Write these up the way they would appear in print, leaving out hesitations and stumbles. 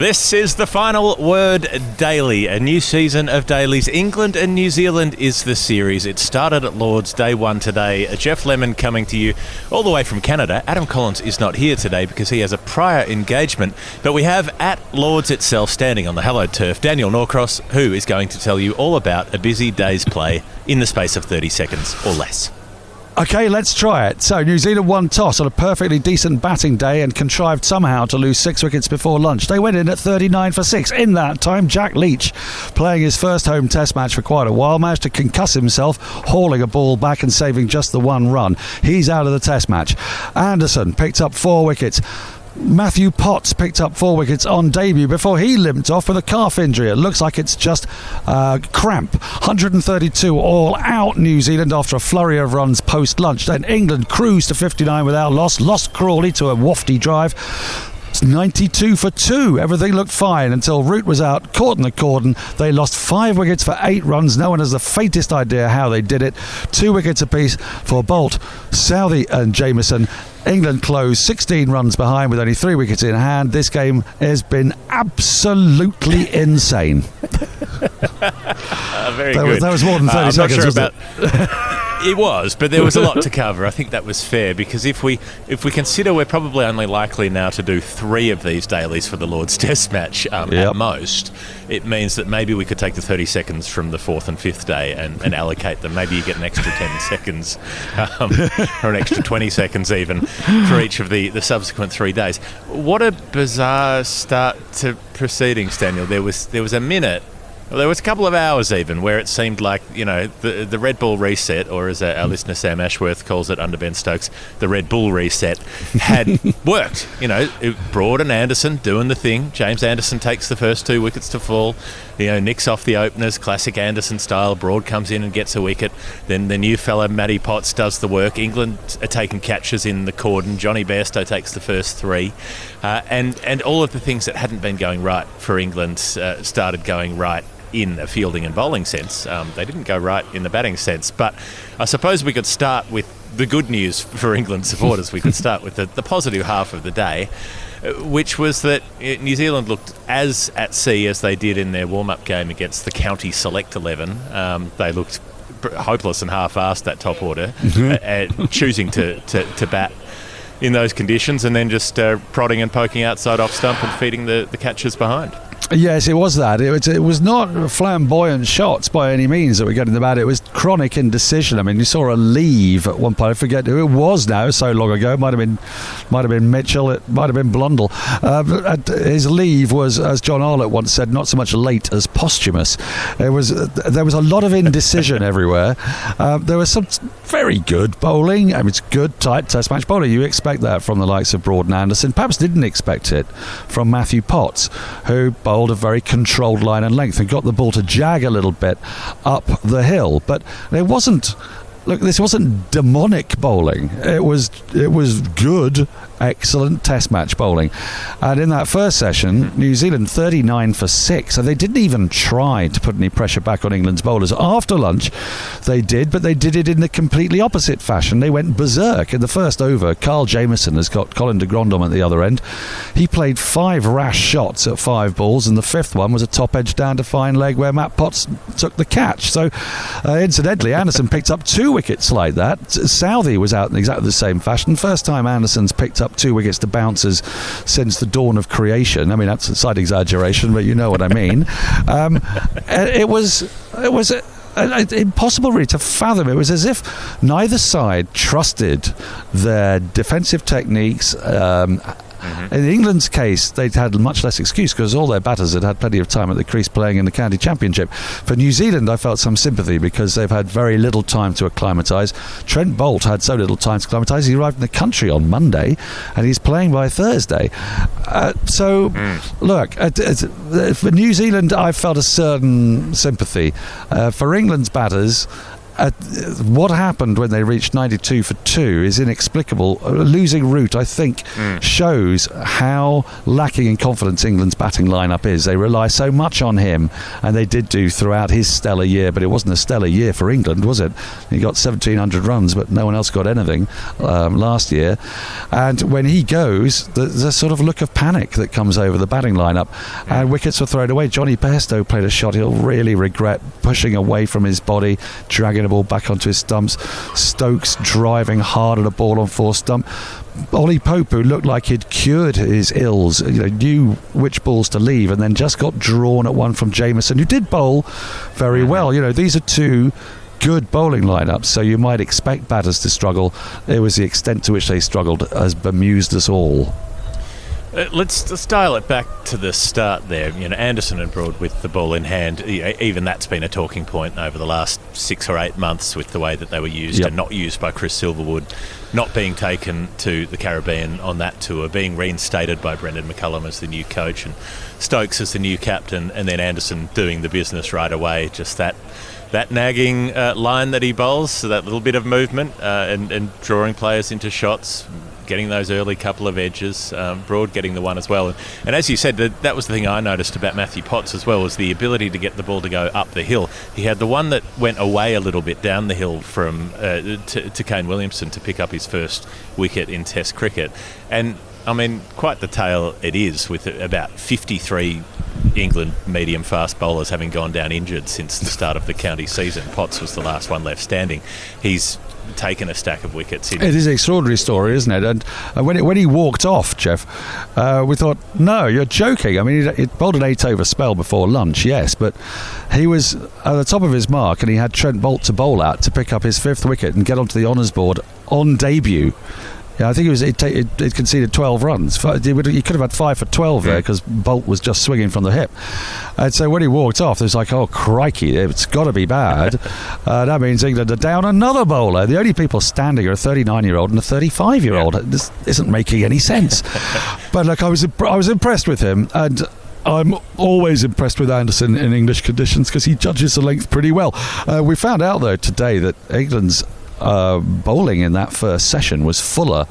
This is the Final Word Daily, a new season of dailies. England and New Zealand is the series. It started at Lord's, day one today. Jeff Lemon coming to you all the way from Canada. Adam Collins is not here today because he has a prior engagement. But we have at Lord's itself, standing on the hallowed turf, Daniel Norcross, who is going to tell you all about a busy day's play in the space of 30 seconds or less. OK, let's try it. So, New Zealand won toss on a perfectly decent batting day and contrived somehow to lose 6 wickets before lunch. They went in at 39 for 6. In that time, Jack Leach, playing his first home test match for quite a while, managed to concuss himself, hauling a ball back and saving just the one run. He's out of the test match. Anderson picked up 4 wickets. Matthew Potts picked up 4 wickets on debut before he limped off with a calf injury. It looks like it's just cramp. 132 all out New Zealand after a flurry of runs post-lunch. Then England cruised to 59 without loss. Lost Crawley to a wafty drive. It's 92 for 2. Everything looked fine until Root was out, caught in the cordon. They lost 5 wickets for 8 runs. No one has the faintest idea how they did it. 2 wickets apiece for Bolt, Southey and Jameson. England closed 16 runs behind with only 3 wickets in hand. This game has been absolutely insane. Very good. That was more than 30 seconds, wasn't it? It was, but there was a lot to cover. I think that was fair because if we consider we're probably only likely now to do 3 of these dailies for the Lord's Test match at most, it means that maybe we could take the 30 seconds from the 4th and 5th day and allocate them. Maybe you get an extra 10 seconds or an extra 20 seconds even for each of the subsequent 3 days. What a bizarre start to proceedings, Daniel. There was a minute. Well, there was a couple of hours even where it seemed like, the Red Bull reset, or as our listener Sam Ashworth calls it under Ben Stokes, the Red Bull reset, had worked. Broad and Anderson doing the thing. James Anderson takes the first 2 wickets to fall. Nicks off the openers, classic Anderson style. Broad comes in and gets a wicket. Then the new fella, Matty Potts, does the work. England are taking catches in the cordon. Johnny Bairstow takes the first 3. And all of the things that hadn't been going right for England started going right in a fielding and bowling sense. They didn't go right in the batting sense. But I suppose we could start with the good news for England supporters. We could start with the positive half of the day, which was that New Zealand looked as at sea as they did in their warm-up game against the County Select 11. They looked hopeless and half-assed, that top order, choosing to bat in those conditions and then just prodding and poking outside off stump and feeding the catches behind. Yes, it was that. It was not flamboyant shots by any means that were getting the bat. It was chronic indecision. I mean, you saw a leave at one point. I forget who it was now, so long ago. It might have been Mitchell. It might have been Blundell. His leave was, as John Arlott once said, not so much late as posthumous. There was a lot of indecision everywhere. There was some very good bowling. I mean, it's good, tight test match bowling. You expect that from the likes of Broad and Anderson. Perhaps didn't expect it from Matthew Potts, who bowled a very controlled line and length and got the ball to jag a little bit up the hill. But it wasn't. Look, this wasn't demonic bowling. It was good, excellent test match bowling. And in that first session, New Zealand 39 for 6. So they didn't even try to put any pressure back on England's bowlers. After lunch, they did, but they did it in the completely opposite fashion. They went berserk. In the first over, Carl Jameson has got Colin de Grandhomme at the other end. He played 5 rash shots at 5 balls, and the 5th one was a top edge down to fine leg where Matt Potts took the catch. So, incidentally, Anderson picked up 2 wickets like that. Southey was out in exactly the same fashion. First time Anderson's picked up 2 wickets to bouncers since the dawn of creation. I mean, that's a slight exaggeration, but you know what I mean. It was impossible really to fathom. It was as if neither side trusted their defensive techniques. In England's case, they'd had much less excuse because all their batters had had plenty of time at the crease playing in the county championship. For New Zealand, I felt some sympathy because they've had very little time to acclimatise. Trent Boult had so little time to acclimatise. He arrived in the country on Monday and he's playing by Thursday. Look, for New Zealand, I felt a certain sympathy. For England's batters, what happened when they reached 92 for 2 is inexplicable. Losing Root, I think, shows how lacking in confidence England's batting lineup is. They rely so much on him, and they did do throughout his stellar year, but it wasn't a stellar year for England, was it? He got 1,700 runs, but no one else got anything last year. And when he goes, there's a sort of look of panic that comes over the batting lineup, and wickets were thrown away. Johnny Bairstow played a shot he'll really regret, pushing away from his body, dragging the ball back onto his stumps. Stokes driving hard at a ball on 4 stump. Ollie Pope, who looked like he'd cured his ills, knew which balls to leave, and then just got drawn at one from Jameson, who did bowl very well. These are 2 good bowling lineups, so you might expect batters to struggle. It was the extent to which they struggled has bemused us all. Let's dial it back to the start there. Anderson and Broad with the ball in hand. Even that's been a talking point over the last 6 or 8 months with the way that they were used and not used by Chris Silverwood, not being taken to the Caribbean on that tour, being reinstated by Brendan McCullum as the new coach and Stokes as the new captain, and then Anderson doing the business right away. Just that nagging line that he bowls, so that little bit of movement and drawing players into shots, getting those early couple of edges, Broad getting the one as well. And as you said, that was the thing I noticed about Matthew Potts as well, was the ability to get the ball to go up the hill. He had the one that went away a little bit down the hill from to Kane Williamson to pick up his first wicket in Test cricket. And, I mean, quite the tale it is, with about 53 England medium-fast bowlers having gone down injured since the start of the county season. Potts was the last one left standing. He's taken a stack of wickets. It is an extraordinary story, isn't it? And when he walked off, Jeff, we thought, no, you're joking. I mean, he bowled an 8-over spell before lunch, yes, but he was at the top of his mark, and he had Trent Boult to bowl at to pick up his 5th wicket and get onto the honours board on debut. Yeah, I think it conceded 12 runs. He could have had 5 for 12 there, because Boult was just swinging from the hip. And so when he walked off, it was like, oh, crikey, it's got to be bad. That means England are down another bowler. The only people standing are a 39-year-old and a 35-year-old. This isn't making any sense. But look, I was impressed with him, and I'm always impressed with Anderson in English conditions because he judges the length pretty well. We found out, though, today that England's bowling in that first session was fuller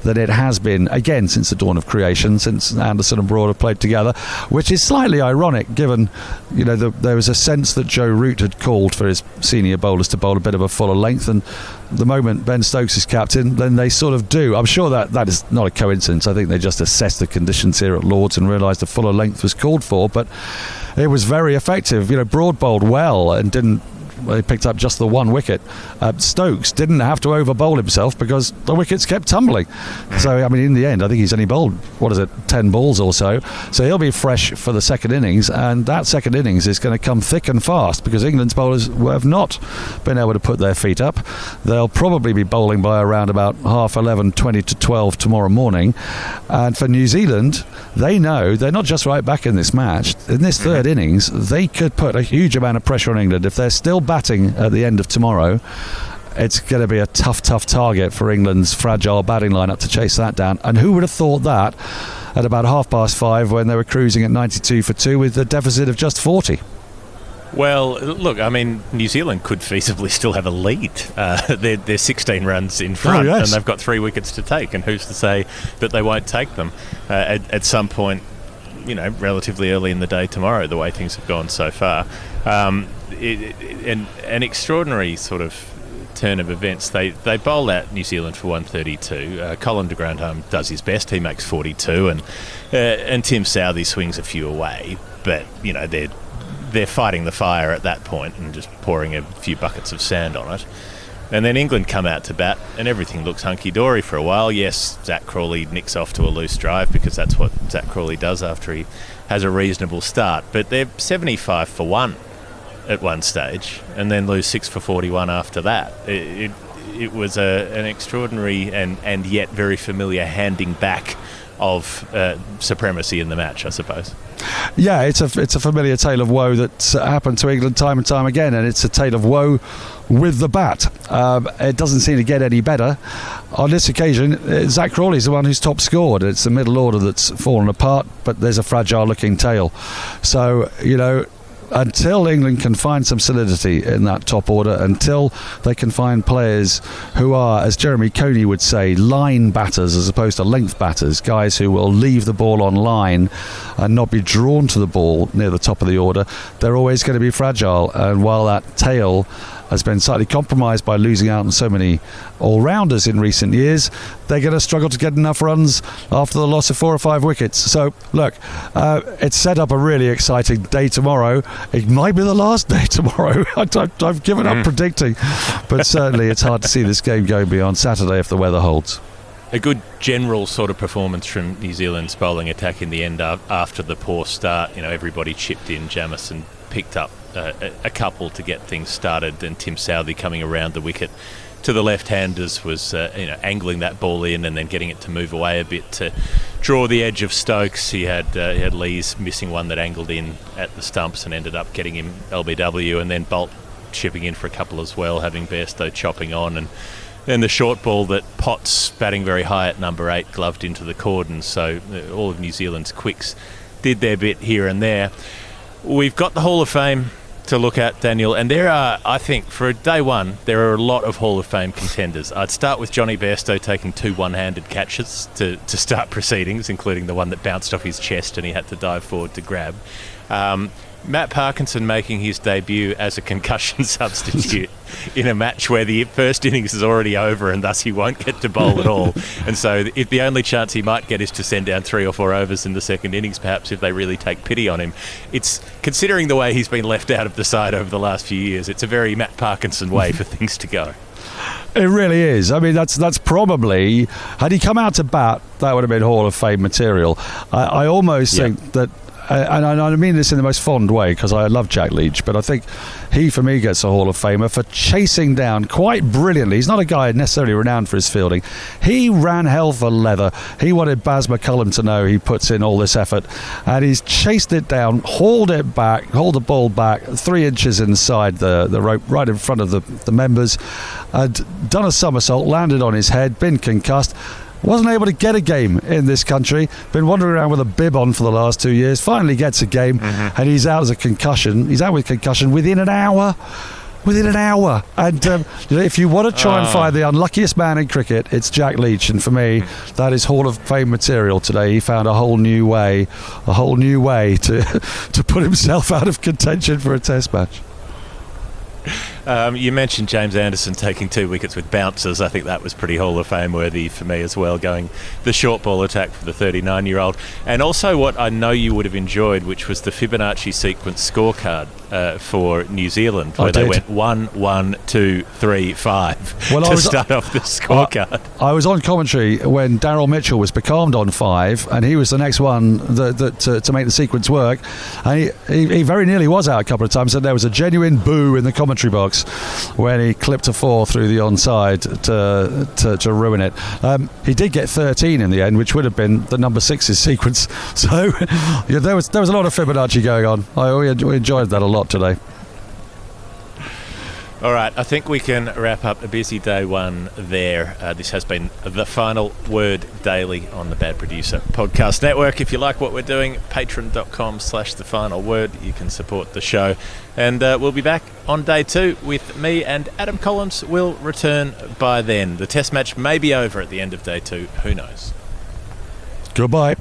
than it has been again since the dawn of creation, since Anderson and Broad have played together, which is slightly ironic given there was a sense that Joe Root had called for his senior bowlers to bowl a bit of a fuller length, and the moment Ben Stokes is captain, then they sort of do. I'm sure that is not a coincidence. I think they just assessed the conditions here at Lord's and realised a fuller length was called for, but it was very effective. Broad bowled well and he picked up just the 1 wicket. Stokes didn't have to over-bowl himself because the wickets kept tumbling. So, I mean, in the end, I think he's only bowled, 10 balls or so. So he'll be fresh for the second innings, and that second innings is going to come thick and fast because England's bowlers have not been able to put their feet up. They'll probably be bowling by around about 11:30, 20 to 12 tomorrow morning. And for New Zealand, they know they're not just right back in this match. In this third innings, they could put a huge amount of pressure on England. If they're still batting at the end of tomorrow, it's going to be a tough target for England's fragile batting lineup to chase that down. And who would have thought that at about 5:30 when they were cruising at 92 for 2 with a deficit of just 40? Well, look, I mean, New Zealand could feasibly still have a lead. They're 16 runs in front, and they've got 3 wickets to take, and who's to say that they won't take them at some point, relatively early in the day tomorrow, the way things have gone so far. An extraordinary sort of turn of events. They bowl out New Zealand for 132. Colin de Grandhomme does his best. He makes 42, and Tim Southey swings a few away. But they're fighting the fire at that point and just pouring a few buckets of sand on it. And then England come out to bat, and everything looks hunky-dory for a while. Yes, Zach Crawley nicks off to a loose drive because that's what Zach Crawley does after he has a reasonable start. But they're 75 for 1 at one stage, and then lose 6 for 41 after that. It was an extraordinary and yet very familiar handing back of supremacy in the match, I suppose. Yeah, it's a familiar tale of woe that's happened to England time and time again, and it's a tale of woe with the bat. It doesn't seem to get any better. On this occasion, Zach Crawley's the one who's top scored. It's the middle order that's fallen apart, but there's a fragile looking tail. So, until England can find some solidity in that top order, until they can find players who are, as Jeremy Coney would say, line batters as opposed to length batters, guys who will leave the ball on line and not be drawn to the ball near the top of the order, they're always going to be fragile. And while that tail has been slightly compromised by losing out on so many all-rounders in recent years, they're going to struggle to get enough runs after the loss of 4 or 5 wickets. So, look, it's set up a really exciting day tomorrow. It might be the last day tomorrow. I've given up predicting, but certainly it's hard to see this game going beyond Saturday if the weather holds. A good general sort of performance from New Zealand's bowling attack in the end after the poor start. Everybody chipped in. Jamison picked up a couple to get things started, and Tim Southey coming around the wicket to the left-handers was angling that ball in and then getting it to move away a bit to draw the edge of Stokes. He had Lees missing one that angled in at the stumps and ended up getting him LBW, and then Bolt chipping in for a couple as well, having Bairstow chopping on, and then the short ball that Potts, batting very high at number 8, gloved into the cordon. So all of New Zealand's quicks did their bit here and there. We've got the Hall of Fame to look at, Daniel, and there are, I think, for day one, there are a lot of Hall of Fame contenders. I'd start with Johnny Bairstow taking 2 one-handed catches to start proceedings, including the one that bounced off his chest and he had to dive forward to grab. Matt Parkinson making his debut as a concussion substitute in a match where the first innings is already over and thus he won't get to bowl at all. And so if the only chance he might get is to send down 3 or 4 overs in the second innings, perhaps, if they really take pity on him. It's, considering the way he's been left out of the side over the last few years, it's a very Matt Parkinson way for things to go. It really is. I mean, that's probably, had he come out to bat, that would have been Hall of Fame material. I almost think that, and I mean this in the most fond way because I love Jack Leach, but I think he, for me, gets a Hall of Famer for chasing down quite brilliantly. He's not a guy necessarily renowned for his fielding. He ran hell for leather. He wanted Baz McCullum to know he puts in all this effort, and he's chased it down, hauled the ball back 3 inches inside the rope, right in front of the members, and done a somersault, landed on his head, been concussed. Wasn't able to get a game in this country. Been wandering around with a bib on for the last 2 years. Finally gets a game, and he's out as a concussion. He's out with concussion within an hour. And if you want to try and find the unluckiest man in cricket, it's Jack Leach. And for me, that is Hall of Fame material today. He found a whole new way to put himself out of contention for a Test match. You mentioned James Anderson taking 2 wickets with bouncers. I think that was pretty Hall of Fame worthy for me as well, going the short ball attack for the 39-year-old. And also what I know you would have enjoyed, which was the Fibonacci sequence scorecard for New Zealand, where they went 1, 1, 2, 3, 5 to start off the scorecard. I was on commentary when Daryl Mitchell was becalmed on 5, and he was the next one to make the sequence work. And he very nearly was out a couple of times, and there was a genuine boo in the commentary box when he clipped a 4 through the onside to ruin it. He did get 13 in the end, which would have been the number 6's sequence. So there was a lot of Fibonacci going on. We enjoyed that a lot today. All right, I think we can wrap up a busy day one there. This has been the Final Word Daily on the Bad Producer Podcast Network. If you like what we're doing, patreon.com/thefinalword. You can support the show. And we'll be back on day 2 with me, and Adam Collins will return by then. The Test match may be over at the end of day 2. Who knows? Goodbye.